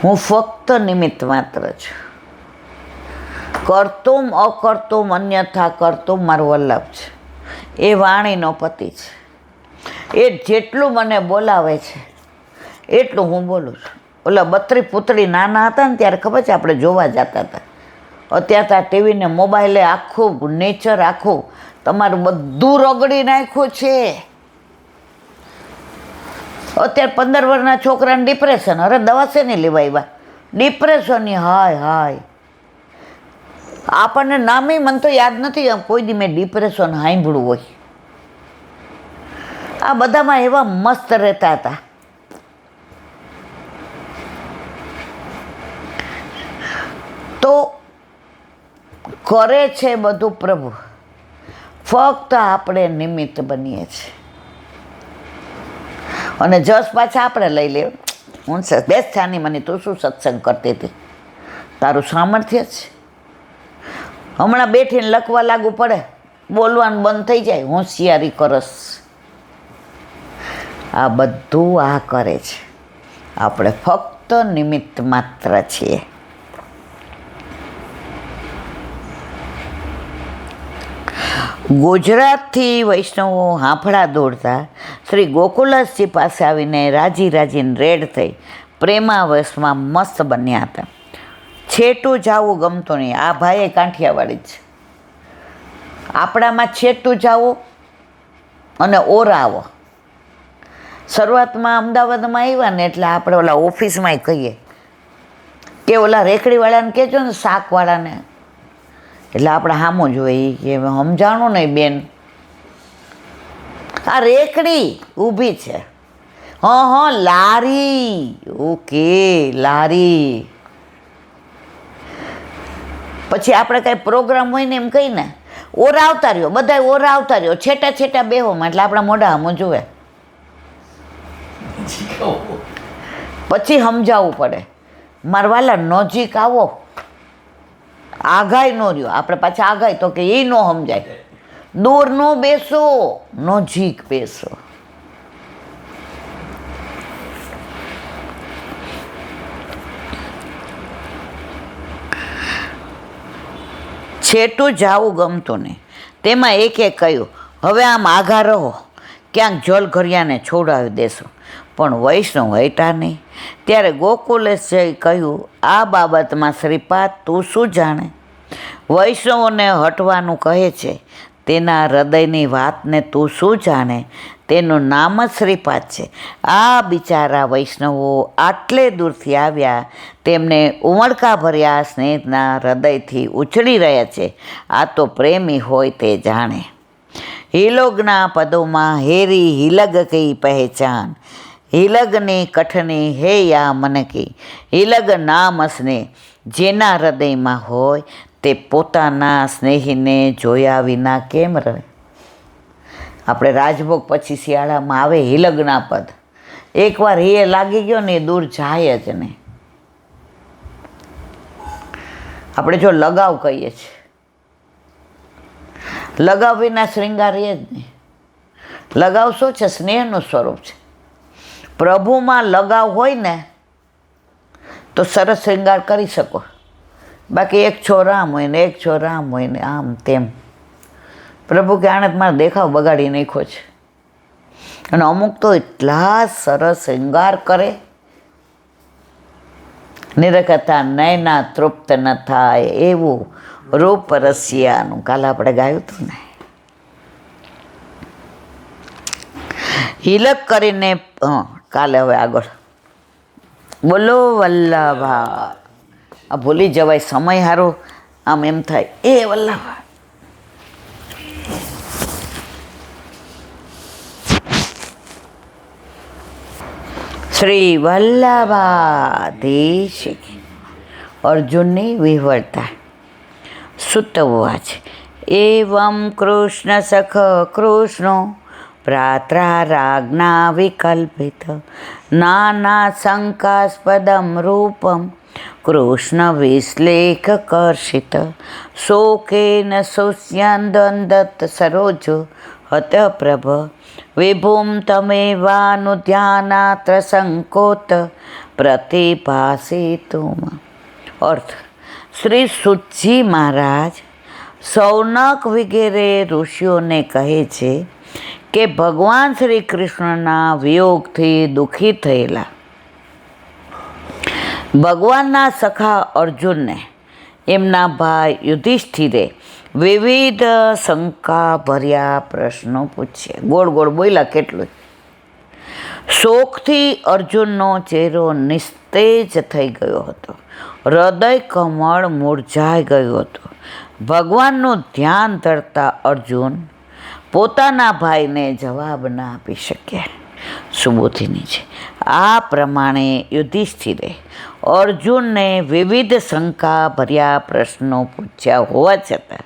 હું ફક્ત નિમિત્ત માત્ર છું. કરતુમ અકર્તુમ અન્યથા કરતુમ મારું વલ્લભ છે. એ વાણીનો પતિ છે. એ જેટલું મને બોલાવે છે એટલું હું બોલું છું. ઓલા બત્રી પુતળી નાના હતા ને ત્યારે ખબર છે આપણે જોવા જતા હતા. અત્યારે તો આ ટીવીને મોબાઈલે આખું નેચર આખું તમારું બધું રગડી નાખ્યું છે. અત્યારે 15 વર્ષના છોકરાને ડિપ્રેશન. અરે દવા છે ને લેવાય ડિપ્રેશનની. હાય હાય આપણને નામે મને તો યાદ નથી કોઈ દી મેં ડિપ્રેશન સાંભળ્યું હોય. આ બધામાં એવા મસ્ત રહેતા હતા. તો કરે છે બધું પ્રભુ, ફક્ત આપણે નિમિત્ત બનીએ છીએ. અને જસ પાછા આપણે લઈ લે. હું બેસ છાની મને તું શું સત્સંગ કરતી હતી, તારું સામર્થ્ય છે. હમણાં બેઠીને લખવા લાગુ પડે, બોલવાનું બંધ થઈ જાય, હોશિયારી કરસ. આ બધું આ કરે છે. આપણે ફક્ત નિમિત્ત માત્ર છીએ. ગુજરાતથી વૈષ્ણવો હાંફળા દોડતા શ્રી ગોકુલદાસજી પાસે આવીને રાજી રાજીને રેડ થઈ પ્રેમાવશમાં મસ્ત બન્યા હતા. છેટું જાવું ગમતું નહીં. આ ભાઈ કાંઠિયાવાડી જ છે. આપણામાં છેટું જાવું અને ઓરાવો. શરૂઆતમાં અમદાવાદમાં આવ્યા ને એટલે આપણે ઓલા ઓફિસમાં કહીએ કે ઓલા રેકડીવાળાને કહેજો ને શાકવાળાને, એટલે આપણે સામું જોઈએ કે સમજાણું નહીં બેન, આ રેકડી ઊભી છે. હા લારી. ઓકે લારી. પછી આપણે કાંઈ પ્રોગ્રામ હોય ને એમ કહીને ઓરા આવતા રહ્યો, બધા ઓરા આવતા રહ્યો, છેટા છેટા બેહોમાં, એટલે આપણા મોઢા આમ જુએ. પછી સમજાવવું પડે, મારવાલા નજીક આવો. આગાઈ નો રહ્યો, આપણે પાછા આગાઈ તો કે એ ન સમજાય. દૂર ન બેસો, નજીક બેસો. છેટું જાવું ગમતું નહીં. તેમાં એકે કહ્યું, હવે આમ આઘા રહો, ક્યાંક જલઘરિયાને છોડાવી દેશો. પણ વૈષ્ણવ હટ્યા નહીં. ત્યારે ગોકુલેશે કહ્યું, આ બાબતમાં શ્રીપાદ તું શું જાણે? વૈષ્ણવોને હટવાનું કહે છે, તેના હૃદયની વાતને તું શું જાણે? તેનું નામ જ શ્રીપાદ છે. આ બિચારા વૈષ્ણવો આટલે દૂરથી આવ્યા, તેમને ઉમળકા ભર્યા સ્નેહના હૃદયથી ઉછળી રહ્યા છે. આ તો પ્રેમી હોય તે જાણે. હિલોગના પદોમાં હેરી હિલગ કઈ પહેચાન, હિલગની કઠની હે યા મનકી. હિલગ નામ સ્નેહ જેના હૃદયમાં હોય તે પોતાના સ્નેહીને જોયા વિના કેમ રહે? આપણે રાજભોગ પછી શિયાળામાં આવે હિલગના પદ. એકવાર હિયે લાગી ગયો ને એ દૂર જાય જ નહીં. આપણે જો લગાવ કહીએ છીએ, લગાવ વિના શૃંગાર એ જ નહીં. લગાવ શું છે? સ્નેહનું સ્વરૂપ છે. પ્રભુમાં લગાવ હોય ને તો સરસ શૃંગાર કરી શકો. બાકી એક છોરા આમ હોય ને એક છોરા આમ હોય ને આમ તેમ. પ્રભુ કે આણે મારો દેખાવ બગાડી નાખ્યો છે. અને અમુક તો એટલા સરસ શૃંગાર કરે, નિરખતા નયના તૃપ્ત ન થાય એવું રૂપ રસિયાનું. કાલે આપણે ગાયું હતું ને, હિલક કરીને. કાલે હવે આગળ બોલો વલ્લભા. આ ભૂલી જવાય સમય હારો, આમ એમ થાય એ વલ્લભા. શ્રી વલ્લભાધીશ. અર્જુનની વિહવળતા. સુતવાચ એવં કૃષ્ણ સખ કૃષ્ણો ભ્રાત્રા રાજ્ઞા વિકલ્પિત નાના શંકાસ્પદમ રૂપમ કૃષ્ણ વિશ્લેષ કર્ષિત શોકેન સુસ્યંદત સરોજ હત પ્રભ વિભુમ તમેવાનુધ્યાનાત્ર સંકોત પ્રતિભાસિતુમ. અર્થ: શ્રી સુતજી મહારાજ સૌનક વગેરે ઋષિઓને કહે છે કે ભગવાન શ્રી કૃષ્ણના વિયોગથી દુઃખી થયેલા ભગવાનના સખા અર્જુનને એમના ભાઈ યુધિષ્ઠિરે વિવિધ શંકા ભર્યા પ્રશ્નો પૂછ્યા. ગોળ ગોળ બોલ્યા કેટલું. શોકથી અર્જુનનો ચહેરો નિસ્તેજ થઈ ગયો હતો. હૃદય કમળ મૂરઝાઈ ગયું હતું. ભગવાનનું ધ્યાન ધરતા અર્જુન પોતાના ભાઈને જવાબ ના આપી શક્યા. સુબોધિની છે. આ પ્રમાણે યુધિષ્ઠિરે અર્જુનને વિવિધ શંકા ભર્યા પ્રશ્નો પૂછ્યા હોવા છતાં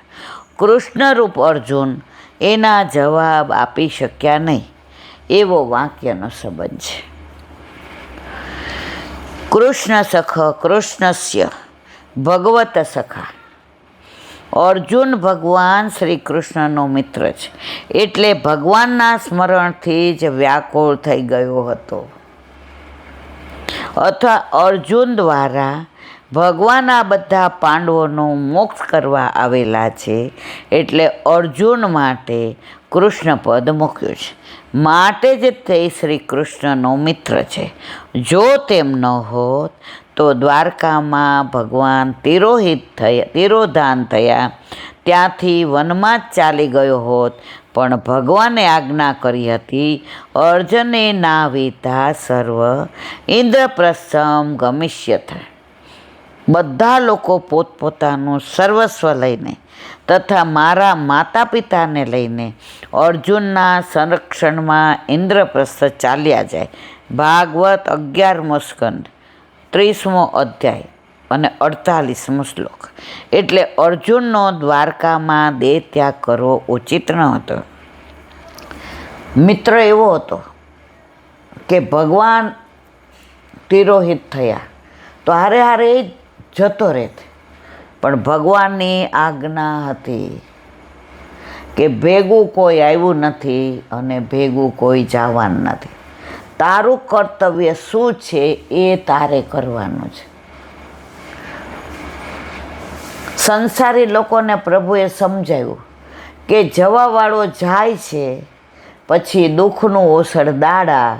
કૃષ્ણરૂપ અર્જુન એના જવાબ આપી શક્યા નહીં, એવો વાક્યનો સંબંધ છે. કૃષ્ણ સખ કૃષ્ણસ્ય ભગવત સખા. અર્જુન ભગવાન શ્રી કૃષ્ણનો મિત્ર છે, એટલે ભગવાનના સ્મરણથી જ વ્યાકુળ થઈ ગયો હતો. અથવા અર્જુન દ્વારા ભગવાન આ બધા પાંડવોનો મોક્ષ કરવા આવેલા છે, એટલે અર્જુન માટે કૃષ્ણ પદ મૂક્યું છે. માટે જ તે શ્રી કૃષ્ણનો મિત્ર છે. જો તેમ ન હોત તો દ્વારકામાં ભગવાન તિરોધાન થયા ત્યાંથી વનમાં જ ચાલી ગયો હોત, પણ ભગવાને આજ્ઞા કરી હતી, અર્જુને ના વિધા સર્વ ઇન્દ્રપ્રસ્થમ ગમિષ્યથ. બધા લોકો પોતપોતાનું સર્વસ્વ લઈને તથા મારા માતા પિતાને લઈને અર્જુનના સંરક્ષણમાં ઇન્દ્રપ્રસ્થ ચાલ્યા જાય. ભાગવત 11મો સ્કંદ 30મો અધ્યાય અને 48મો શ્લોક. એટલે અર્જુનનો દ્વારકામાં દેહ ત્યાગ કરવો ઉચિત ન હતો. મિત્ર એવો હતો કે ભગવાન તિરોહિત થયા તો હારે હારે જતો રહેત, પણ ભગવાનની આજ્ઞા હતી કે ભેગું કોઈ આવ્યું નથી અને ભેગું કોઈ જવાનું નથી. તારું કર્તવ્ય શું છે એ તારે કરવાનું છે. સંસારી લોકોને પ્રભુએ સમજાવ્યું કે જવાવાળો જાય છે, પછી દુઃખનું ઓસડ દાડા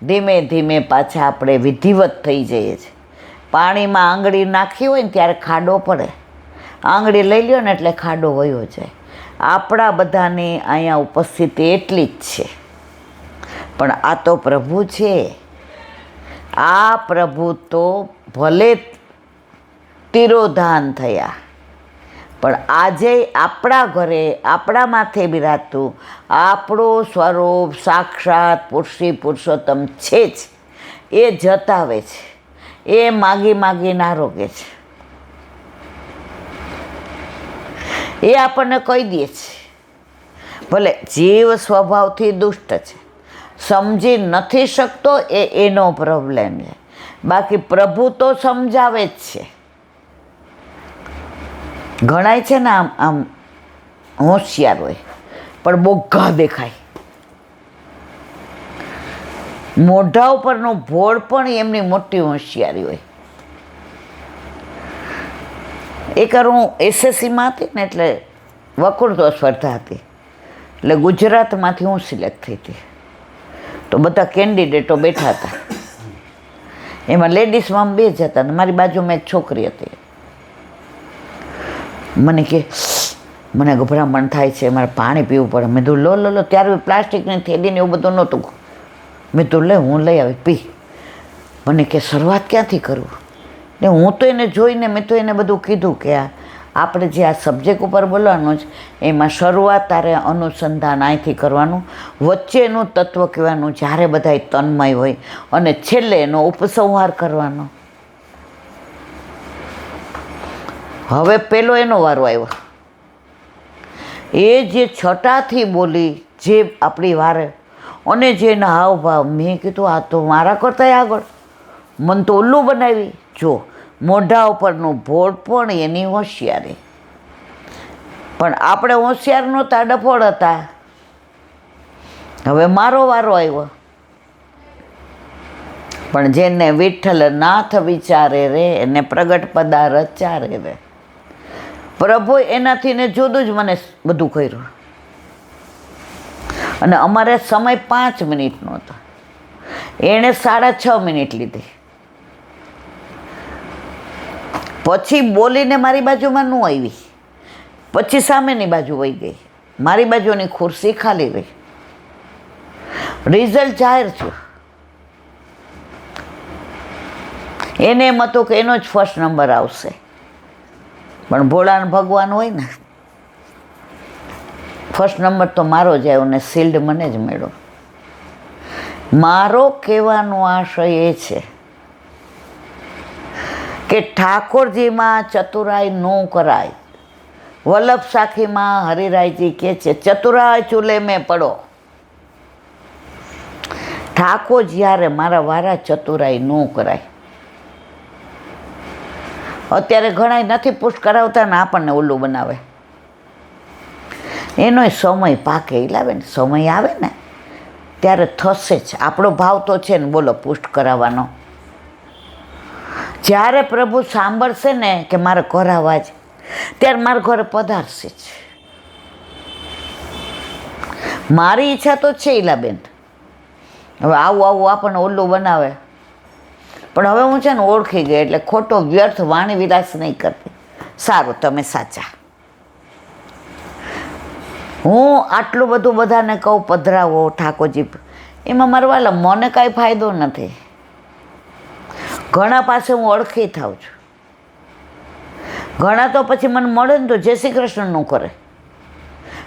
ધીમે ધીમે પાછા આપણે વિધિવત થઈ જઈએ છીએ. પાણીમાં આંગળી નાખી હોય ને ત્યારે ખાડો પડે, આંગળી લઈ લ્યો ને એટલે ખાડો વયો જાય. આપણા બધાની અહીંયા ઉપસ્થિતિ એટલી જ છે, પણ આ તો પ્રભુ છે. આ પ્રભુ તો ભલે તિરોધાન થયા, પણ આજે આપણા ઘરે આપણા માથે બિરાજતું આપણું સ્વરૂપ સાક્ષાત પુરુષી પુરુષોત્તમ છે જ. એ જતાવે છે, એ માગી માગીને આરોગે છે, એ આપણને કહી દે છે. ભલે જીવ સ્વભાવથી દુષ્ટ છે, સમજી નથી શકતો, એનો પ્રોબ્લેમ છે. બાકી પ્રભુ તો સમજાવે જ છે. ઘણાય છે ને આમ હોશિયાર હોય પણ બોઘા દેખાય. મોઢા ઉપરનું ભોળ પણ એમની મોટી હોશિયારી હોય. એક હું એસએસસીમાં હતી ને, એટલે વકૃત્વ સ્પર્ધા હતી, એટલે ગુજરાતમાંથી હું સિલેક્ટ થઈ હતી. તો બધા કેન્ડિડેટો બેઠા હતા, એમાં લેડીઝમાં 2 જ હતા ને મારી બાજુમાં એક છોકરી હતી. મને કે મને ગભરામણ થાય છે, મારે પાણી પીવું પડે. મેં તો લો. ત્યારે પ્લાસ્ટિકની થેલીને એવું બધું નહોતું. મેં તો હું લઈ આવી પી. મને કે શરૂઆત ક્યાંથી કરું? ને હું તો એને જોઈને મેં તો એને બધું કીધું કે આપણે જે આ સબ્જેક્ટ ઉપર બોલવાનું છે એમાં શરૂઆત તારે અનુસંધાન અહીંથી કરવાનું, વચ્ચેનું તત્વ કહેવાનું જ્યારે બધા તન્મય હોય, અને છેલ્લે એનો ઉપસંહાર કરવાનો. હવે પેલો એનો વારો આવ્યો. એ જે છટાથી બોલી, જે આપણી વારે, અને જે એના હાવભાવ, મેં કીધું આ તો મારા કરતાંય આગળ. મને તો ઉલ્લું બનાવી. જો મોઢા ઉપરનું ભોળ પણ એની હોશિયારી. પણ આપણે હોશિયાર નહોતા, ડફોળ હતા. હવે મારો વારો આવ્યો. પણ જેને વિઠ્ઠલ નાથ વિચારે રે એને પ્રગટ પદાર્થ ચારે રે. પ્રભુ એનાથી ને જુદું જ મને બધું કર્યું. અને અમારે સમય 5 મિનિટનો હતો, એણે 6.5 મિનિટ લીધી. પછી બોલીને મારી બાજુમાં ન આવી, પછી સામેની બાજુ વહી ગઈ, મારી બાજુની ખુરશી ખાલી રહી. રિઝલ્ટ જાહેર થયું. એને એમ હતું કે એનો જ ફર્સ્ટ નંબર આવશે, પણ ભોળાને ભગવાન હોય ને, ફર્સ્ટ નંબર તો મારો જ આવ્યો ને શિલ્ડ મને જ મળ્યો. મારો કહેવાનો આશય એ છે કે ઠાકોરજીમાં ચતુરાઈ ન કરાય. વલ્લભ સાખીમાં હરિરાયજી કહે છે, ચતુરાઈ ચૂલે મેં પડો. ઠાકોર જ્યારે મારા વારા ચતુરાઈ ન કરાય. અત્યારે ઘણા નથી પુષ્ટ કરાવતા ને આપણને ઓલું બનાવે. એનો સમય પાકે લાવે ને, સમય આવે ને ત્યારે થશે જ. આપણો ભાવ તો છે ને, બોલો, પુષ્ટ કરાવવાનો. જ્યારે પ્રભુ સાંભળશે ને કે મારે કરાવવા જ, ત્યારે મારા ઘરે પધારશે જ. મારી ઈચ્છા તો છે ઈલાબેન, હવે આવું આવું આપણને ઓલું બનાવે. પણ હવે હું છે ને ઓળખી ગઈ, એટલે ખોટો વ્યર્થ વાણી વિલાસ નહીં કરતી. સારું, તમે સાચા. હું આટલું બધું બધાને કહું પધરાવો ઠાકોરજી, એમાં મારા વાલા મને કાંઈ ફાયદો નથી. ઘણા પાસે હું ઓળખી થાઉં છું. ઘણા તો પછી મને મળે ને તો જય શ્રી કૃષ્ણનું કરે.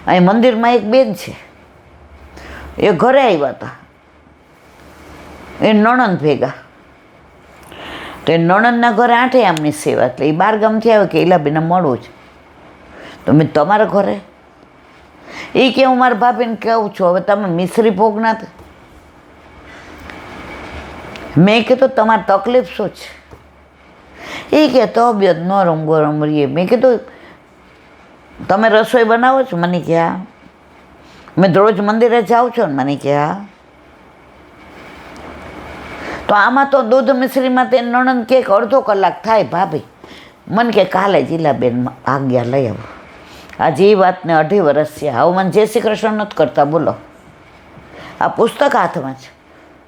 અહીં મંદિરમાં એક બેન છે, એ ઘરે આવ્યા હતા, એ નણંદ ભેગા. તો એ નણંદના ઘરે આઠે આમની સેવા, એટલે એ 12 ગામથી આવે કે ઈલાબેને મળવું છે. તો મેં તમારા ઘરે, એ કે હું મારા ભાભીને કહું છું, હવે તમે મિશ્રી ભોગ ના. મેં કીધું તમારી તકલીફ શું છે? એ કે તબિયત નરમ ગરમ રહીએ. મેં કીધું તમે રસોઈ બનાવો છો? મને કે હા. મેં રોજ મંદિરે જાઉં છો ને? મને કે હા. તો આમાં તો દૂધ મિશ્રીમાં તે નણંદ કે અડધો કલાક થાય ભાભી. મને કે કાલે જિલ્લાબેન આજ્ઞા લઈ આવો. આજે એ વાતને 2.5 વર્ષ છે. હવે મને જય શ્રી કૃષ્ણ નથી કરતા, બોલો. આ પુસ્તક હાથમાં છે.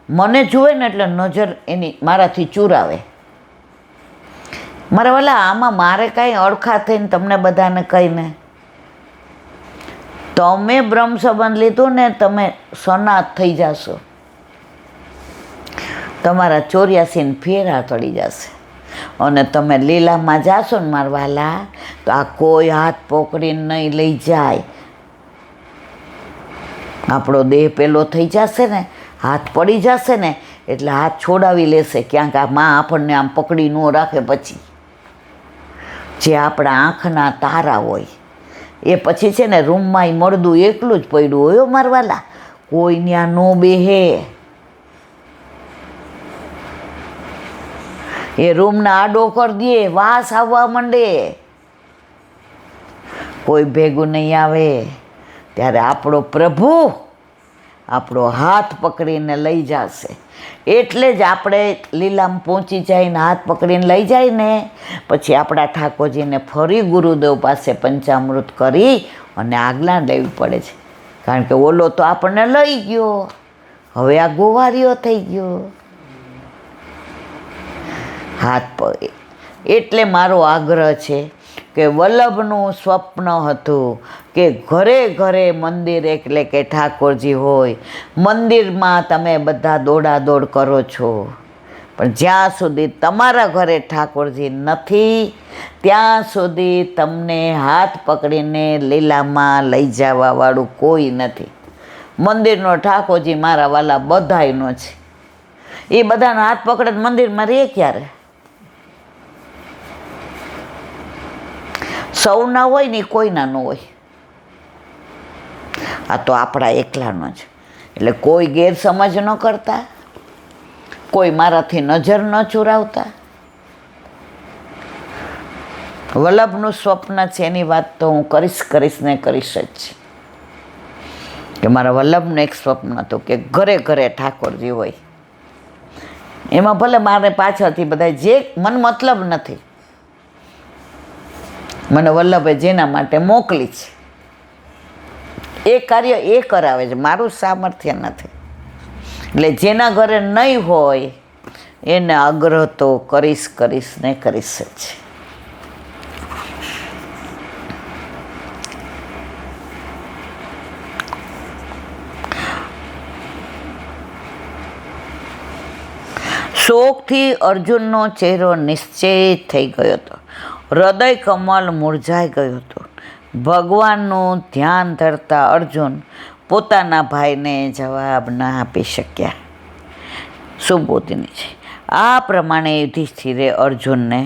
મને જુએ ને એટલે નજર એની મારાથી ચૂરાવે. મારા વાલા, આમાં મારે કાંઈ અડખા થઈને તમને બધાને કહીને, તમે બ્રહ્મ સંબંધ લીધું ને, તમે સનાત થઈ જશો. તમારા 84 ફેરા ચડી જશે. અને તમે લીલામાં જાશો ને મારા વાલા, તો આ કોઈ હાથ પકડીને નહીં લઈ જાય. આપણો દેહ પેલો થઈ જશે ને, હાથ પડી જશે ને, એટલે હાથ છોડાવી લેશે ક્યાંક. આ માં આપણને આમ પકડી ન રાખે. પછી જે આપણા આંખના તારા હોય એ પછી છે ને રૂમમાં મળદું એકલું જ પડ્યું હોય મારા વાલા, કોઈ ત્યાં નો બેહે. એ રૂમના આડો કરી દે, વાસ આવવા માંડે, કોઈ ભેગું નહીં આવે. ત્યારે આપણો પ્રભુ આપણો હાથ પકડીને લઈ જશે. એટલે જ આપણે લીલામાં પહોંચી જઈને હાથ પકડીને લઈ જાય ને, પછી આપણા ઠાકોરજીને ફરી ગુરુદેવ પાસે પંચામૃત કરી અને આજ્ઞા લેવી પડે છે. કારણ કે ઓલો તો આપણને લઈ ગયો, હવે આ ગોવારીઓ થઈ ગયો હાથ પગ. એટલે મારો આગ્રહ છે કે વલ્લભનું સ્વપ્ન હતું કે ઘરે ઘરે મંદિર, એટલે કે ઠાકોરજી હોય. મંદિરમાં તમે બધા દોડાદોડ કરો છો, પણ જ્યાં સુધી તમારા ઘરે ઠાકોરજી નથી, ત્યાં સુધી તમને હાથ પકડીને લીલામાં લઈ જવાવાળું કોઈ નથી. મંદિરનો ઠાકોરજી મારા વાલા બધાયનો છે. એ બધાનો હાથ પકડે મંદિરમાં રહે ક્યારે? સૌના હોય ને કોઈના ન હોય. આ તો આપણા એકલાનો છે. એટલે કોઈ ગેરસમજ ન કરતા, કોઈ મારાથી નજર ન ચુરાવતા. વલ્લભનું સ્વપ્ન છે એની વાત તો હું કરીશ ને કરીશ જ. કે મારા વલ્લભનું એક સ્વપ્ન હતું કે ઘરે ઘરે ઠાકોરજી હોય. એમાં ભલે મારે પાછળથી બધા જે મન મતલબ નથી, મને વલ્લભે જેના માટે મોકલી છે એ કાર્ય એ કરાવે છે, મારું સામર્થ્ય નથી. એટલે જેના ઘરે નહીં હોય એને આગ્રહ તો કરીશ ને કરીશ જ. શોકથી અર્જુનનો ચહેરો નિશ્ચિત થઈ ગયો હતો. હૃદય કમલ મુરઝાઈ ગયું હતું. ભગવાનનું ધ્યાન ધરતા અર્જુન પોતાના ભાઈને જવાબ ના આપી શક્યા. સુબોધની છે. આ પ્રમાણે યુધિષ્ઠિરે અર્જુનને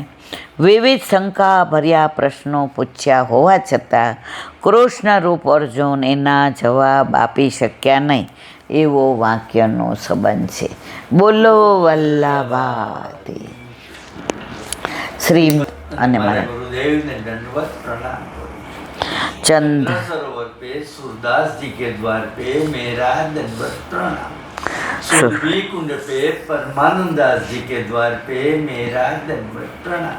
વિવિધ શંકા ભર્યા પ્રશ્નો પૂછ્યા હોવા છતાં કૃષ્ણરૂપ અર્જુન એના જવાબ આપી શક્યા નહીં એવો વાક્યનો સંબંધ છે. બોલો વલ્લભાથી શ્રી અને મારા गुरुदेव ने दंडवत प्रणाम ચંદ सरोवर पे सूरदास जी के द्वार पे मेरा दंडवत प्रणाम. सुरभि कुंड पे परमानंद दास जी के द्वार पे मेरा दंडवत प्रणाम.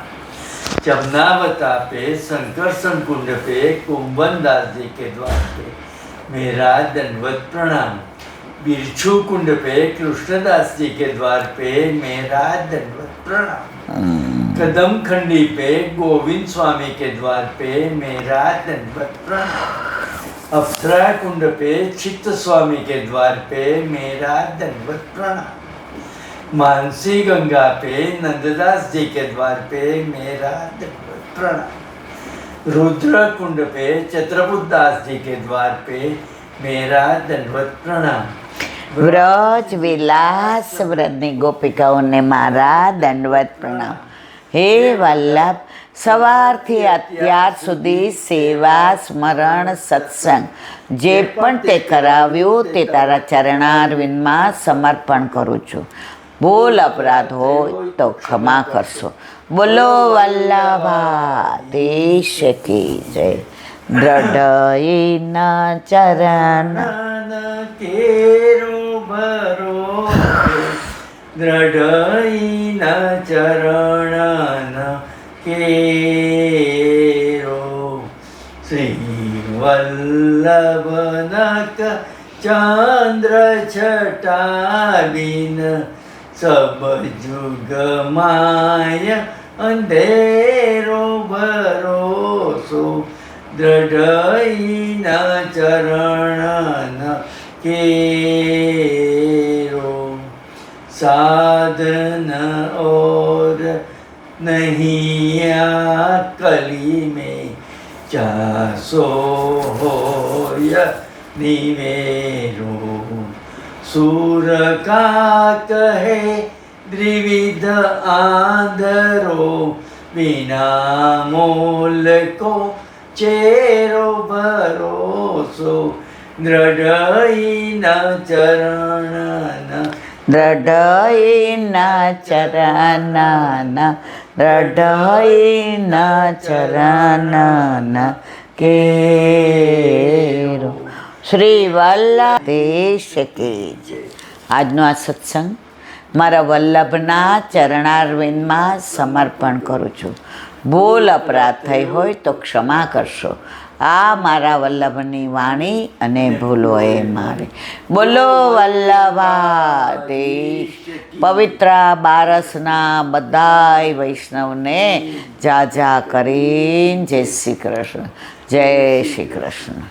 जमुनावता पे संकर्षण कुंड पे कुंभन दास जी के द्वार पे मेरा दंडवत प्रणाम. बिरछू कुंड पे कृष्णदास जी के द्वार पे मेरा दंडवत प्रणाम. कदम खंडी पे गोविंद स्वामी के द्वार पे मेरा दंडवत प्रणाम. अप्सरा कुंड पे चित्त स्वामी के द्वार पे मेरा दंडवत प्रणाम. मानसी गंगा पे नंददास जी के द्वार पे मेरा दंडवत प्रणाम. रुद्र कुंड पे छत्रपुत दास जी के द्वार पे मेरा दंडवत प्रणाम. વ્રજ વિલાસ વ્રતની ગોપિકાઓને મારા દંડવત પ્રણામ. હે વલ્લભ, સવારથી અત્યાર સુધી સેવા સ્મરણ સત્સંગ જે પણ તે કરાવ્યું તે તારા ચરણારવિંદમાં સમર્પણ કરું છું. ભૂલ અપરાધ હોય તો ક્ષમા કરશો. બોલો વલ્લભાધીશ કી જય. દ્રઢઈના ચરણ કેરો ભરોસે દ્રઢઈના ચરણ કેરો. શ્રી વલ્લભનક ચંદ્ર છટાબીન સબ જુગ માય અંધેરો ભરોસો. દ્રઢઈના ચરણ કેરો. साधन और नहीं आ कली में चासो होय निवेरो. सूर का कहे द्विविध आंधरो बिना मोल को चेरो भरोसो. દ્રઢઈના ચરણ દ્રઢઈના ચરણ દ્રઢઈના ચરણ કેરો. શ્રી વલ્લભેશ કી જય. આજનો આ સત્સંગ મારા વલ્લભના ચરણારવિંદમાં સમર્પણ કરું છું. ભૂલ અપરાધ થઈ હોય તો ક્ષમા કરશો. આ મારા વલ્લભની વાણી અને ભૂલો એ મારી. બોલો વલ્લભાધીશ. પવિત્ર બારસના બધાય વૈષ્ણવને જા કરીને જય શ્રી કૃષ્ણ. જય શ્રી કૃષ્ણ.